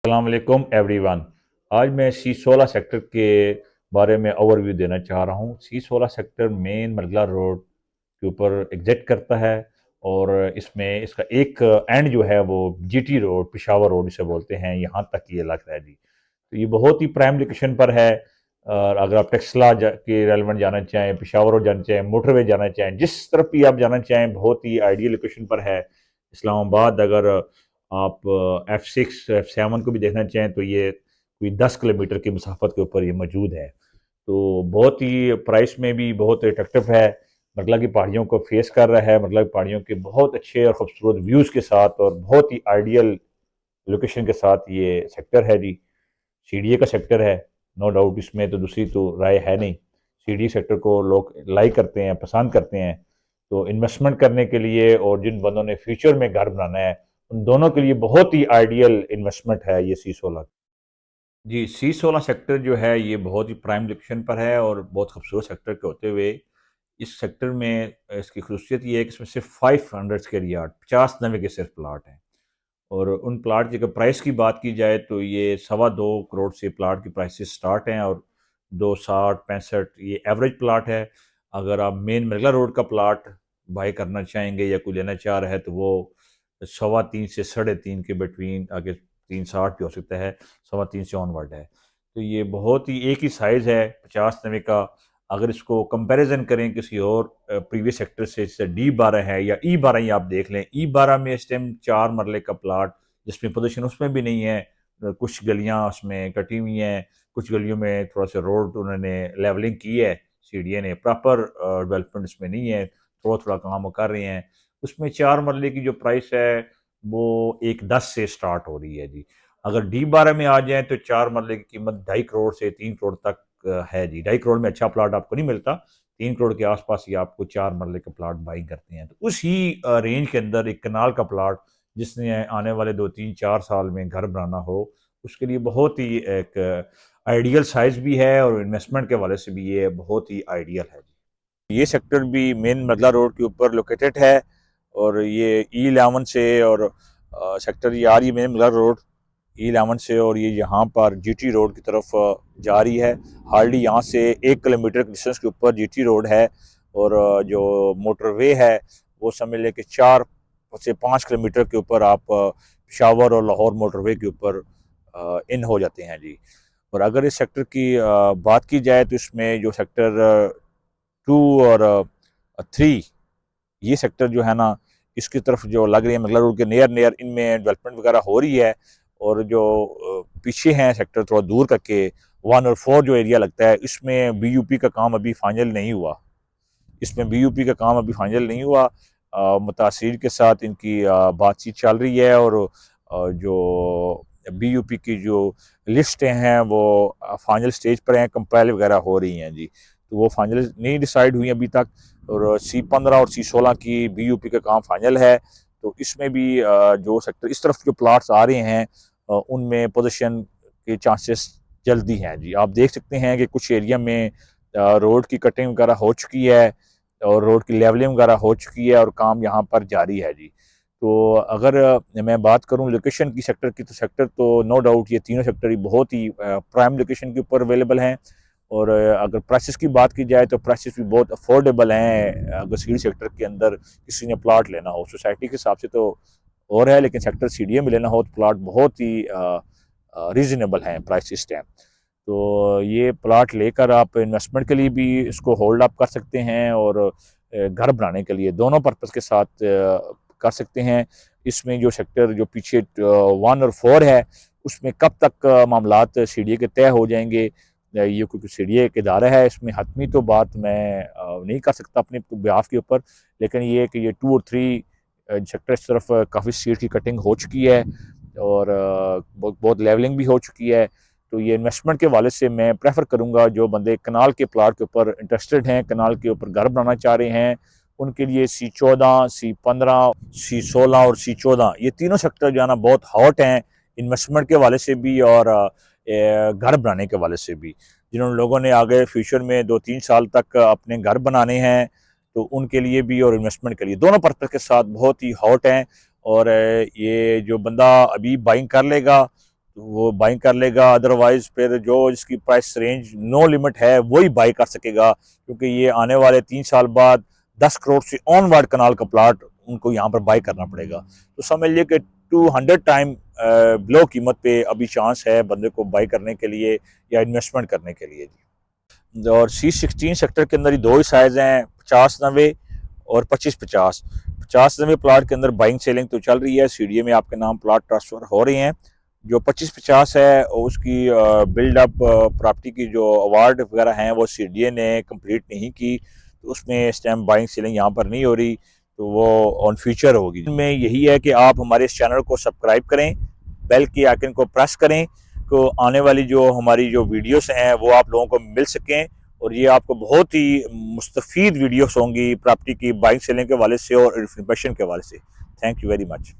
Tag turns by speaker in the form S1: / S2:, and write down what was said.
S1: अस्सलाम वालेकुम एवरीवन। आज मैं C16 सेक्टर के बारे में ओवरव्यू देना चाह रहा हूँ। C16 sector main Margalla road के ऊपर एग्जिट करता है और इसमें इसका एक एंड जो है वो जीटी रोड, पेशावर रोड इसे बोलते हैं, यहाँ तक ये लगता है जी। तो ये बहुत ही प्राइम लोकेशन पर है। और अगर आप टेक्सला के रेलिवेंट जाना चाहें, पेशावर रोड जाना चाहें, मोटरवे जाना चाहें, जिस तरफ भी आप जाना चाहें, बहुत ही आइडियल लोकेशन पर है। इस्लामाबाद अगर आप F6 F7 को भी देखना चाहें तो ये कोई 10 किलोमीटर की मुसाफत के ऊपर ये मौजूद है। तो बहुत ही प्राइस में भी बहुत अट्रैक्टिव है। मरगला की पहाड़ियों को फेस कर रहा है। मरगला की पहाड़ियों के बहुत अच्छे और खूबसूरत व्यूज़ के साथ और बहुत ही आइडियल लोकेशन के साथ ये सेक्टर है जी। सीडीए का सेक्टर है, नो डाउट, इसमें तो दूसरी तो राय है नहीं। सीडीए सेक्टर को लोग लाइक करते हैं, पसंद करते हैं। तो इन्वेस्टमेंट करने के लिए और जिन बंदों ने फ्यूचर में घर बनाना है, उन दोनों के लिए बहुत ही आइडियल इन्वेस्टमेंट है ये C16। जी, C16 सेक्टर जो है ये बहुत ही प्राइम लोकेशन पर है और बहुत खूबसूरत सेक्टर के होते हुए इस सेक्टर में इसकी खसूसियत ये है कि इसमें सिर्फ 500 स्क्वायर यार्ड, 50 नवे के सिर्फ प्लाट हैं। और उन प्लाट की अगर प्राइस की बात की जाए तो ये 2.25 करोड़ से प्लाट की प्राइसेस स्टार्ट हैं और 260-65 ये एवरेज प्लाट है। अगर आप मेन मरगला रोड का प्लाट बाय करना चाहेंगे या कोई लेना चाह रहा है तो वो 3.25 से 3.5 के बिटवीन, आगे 360 भी हो सकता है, 3.25 से ऑनवर्ड है। तो ये बहुत ही एक ही साइज़ है 50 नवे का। अगर इसको कंपैरिजन करें किसी और प्रीवियस सेक्टर से, जैसे D12 है या E12 ही आप देख लें, E12 में इस टाइम 4 मरले का प्लाट जिसमें पोजीशन उसमें भी नहीं है। कुछ गलियां उसमें कटी हुई हैं, कुछ गलियों में थोड़ा सा रोड उन्होंने लेवलिंग की है, सीडीए ने प्रॉपर डेवलपमेंट इसमें नहीं है, थोड़ा थोड़ा काम वो कर रहे हैं। उसमें 4 मरले की जो प्राइस है वो 1.10 से स्टार्ट हो रही है जी। अगर D12 में आ जाए तो 4 मरले की कीमत 2.5 करोड़ से 3 करोड़ तक है जी। 2.5 करोड़ में अच्छा प्लाट आपको नहीं मिलता, 3 करोड़ के आसपास ही आपको 4 मरले का प्लाट बाइंग करते हैं। तो उसी रेंज के अंदर एक कनाल का प्लाट जिसने आने वाले 2 3 4 साल में घर बनाना हो, उसके लिए बहुत ही एक आइडियल साइज भी है और इन्वेस्टमेंट के हवाले से भी ये बहुत ही आइडियल है। ये सेक्टर भी मेन मरगला रोड के ऊपर लोकेटेड है और ये E11 से और सेक्टर ये आ रही है मेन मरगला रोड E11 से और ये यहाँ पर जीटी रोड की तरफ जा रही है। हार्डली यहाँ से 1 किलोमीटर के डिस्टेंस के ऊपर जीटी रोड है और जो मोटरवे है वो समझ लें कि 4 से 5 किलोमीटर के ऊपर आप पेशावर और लाहौर मोटरवे के ऊपर इन हो जाते हैं जी। और अगर इस सेक्टर की बात की जाए तो इसमें जो सेक्टर 2 और 3, ये सेक्टर जो है ना, इसकी तरफ जो लग रही है मंगला रोड के नियर नियर, इनमें डेवलपमेंट वगैरह हो रही है। और जो पीछे हैं सेक्टर थोड़ा दूर करके 1 और 4 जो एरिया लगता है, इसमें बीयूपी का काम अभी फाइनल नहीं हुआ। इसमें बीयूपी का काम अभी फाइनल नहीं हुआ। मुतासिर के साथ इनकी बातचीत चल रही है और जो बीयूपी की जो लिस्टें हैं वो फाइनल स्टेज पर हैं, कंपाइल वगैरह हो रही हैं जी। तो वो फाइनल नहीं डिसाइड हुई अभी तक। और C15 और C16 की बीयूपी का काम फाइनल है। तो इसमें भी जो सेक्टर इस तरफ जो प्लाट्स आ रहे हैं उनमें पोजीशन के चांसेस जल्दी हैं जी। आप देख सकते हैं कि कुछ एरिया में रोड की कटिंग वगैरह हो चुकी है और रोड की लेवलिंग वगैरह हो चुकी है और काम यहाँ पर जारी है जी। तो अगर मैं बात करूँ लोकेशन की सेक्टर की, तो सेक्टर तो नो डाउट ये तीनों सेक्टर ही बहुत ही प्राइम लोकेशन के ऊपर अवेलेबल हैं। और अगर प्राइसेस की बात की जाए तो प्राइसेस भी बहुत अफोर्डेबल हैं। अगर सीडी सेक्टर के अंदर किसी ने प्लाट लेना हो, सोसाइटी के हिसाब से तो और है, लेकिन सेक्टर सीडीए में लेना हो तो प्लाट बहुत ही रीजनेबल हैं प्राइस इस टाइम। तो ये प्लाट लेकर आप इन्वेस्टमेंट के लिए भी इसको होल्ड अप कर सकते हैं और घर बनाने के लिए दोनों पर्पज़ के साथ कर सकते हैं। इसमें जो सेक्टर जो पीछे 1 और 4 है, उसमें कब तक मामलात सीडीए के तय हो जाएंगे, ये क्योंकि सीडीए एक इदारा है, इसमें हतमी तो बात मैं नहीं कर सकता अपने बिहाफ के ऊपर। लेकिन ये कि ये 2 और 3 सेक्टर इस तरफ काफ़ी सीट की कटिंग हो चुकी है और बहुत बहुत लेवलिंग भी हो चुकी है। तो ये इन्वेस्टमेंट के हवाले से मैं प्रेफर करूंगा, जो बंदे कनाल के प्लाट के ऊपर इंटरेस्टेड हैं, कनाल के ऊपर घर बनाना चाह रहे हैं, उनके लिए C14, C15, C16 और C14 ये तीनों सेक्टर जो है ना बहुत हॉट हैं इन्वेस्टमेंट के हवाले से भी और घर बनाने के हवाले से भी। जिन्होंने लोगों ने आगे फ्यूचर में 2 3 साल तक अपने घर बनाने हैं, तो उनके लिए भी और इन्वेस्टमेंट के लिए दोनों पर्पज़ के साथ बहुत ही हॉट हैं। और ये जो बंदा अभी बाइंग कर लेगा तो वो बाइंग कर लेगा, अदरवाइज फिर जो इसकी प्राइस रेंज नो लिमिट है वही बाई कर सकेगा, क्योंकि ये आने वाले 3 साल बाद 10 करोड़ से ऑनवर्ड कनाल का प्लाट उनको यहाँ पर बाई करना पड़ेगा। तो समझ लीजिए कि 200 टाइम बिलो कीमत पे अभी चांस है बंदे को बाई करने के लिए या इन्वेस्टमेंट करने के लिए जी। और C16 सेक्टर के अंदर ही दो ही साइज हैं, 50-90 और 25-50। 50-90 प्लाट के अंदर बाइंग सेलिंग तो चल रही है, CDA में आपके नाम प्लाट ट्रांसफर हो रहे हैं। जो 25-50 है उसकी बिल्डअप प्रॉपर्टी की जो अवार्ड वगैरह हैं वो CDA ने कंप्लीट नहीं की, तो उसमें इस टाइम बाइंग सेलिंग यहाँ पर नहीं हो रही, तो वो ऑन फ्यूचर होगी। में यही है कि आप हमारे इस चैनल को सब्सक्राइब करें, बेल की आइकन को प्रेस करें, तो आने वाली जो हमारी जो वीडियोस हैं वो आप लोगों को मिल सकें, और ये आपको बहुत ही मुस्तफीद वीडियोस होंगी प्रॉपर्टी की बाइंग सेलिंग के हवाले से और इन्फॉर्मेशन के हवाले से। Thank you very much.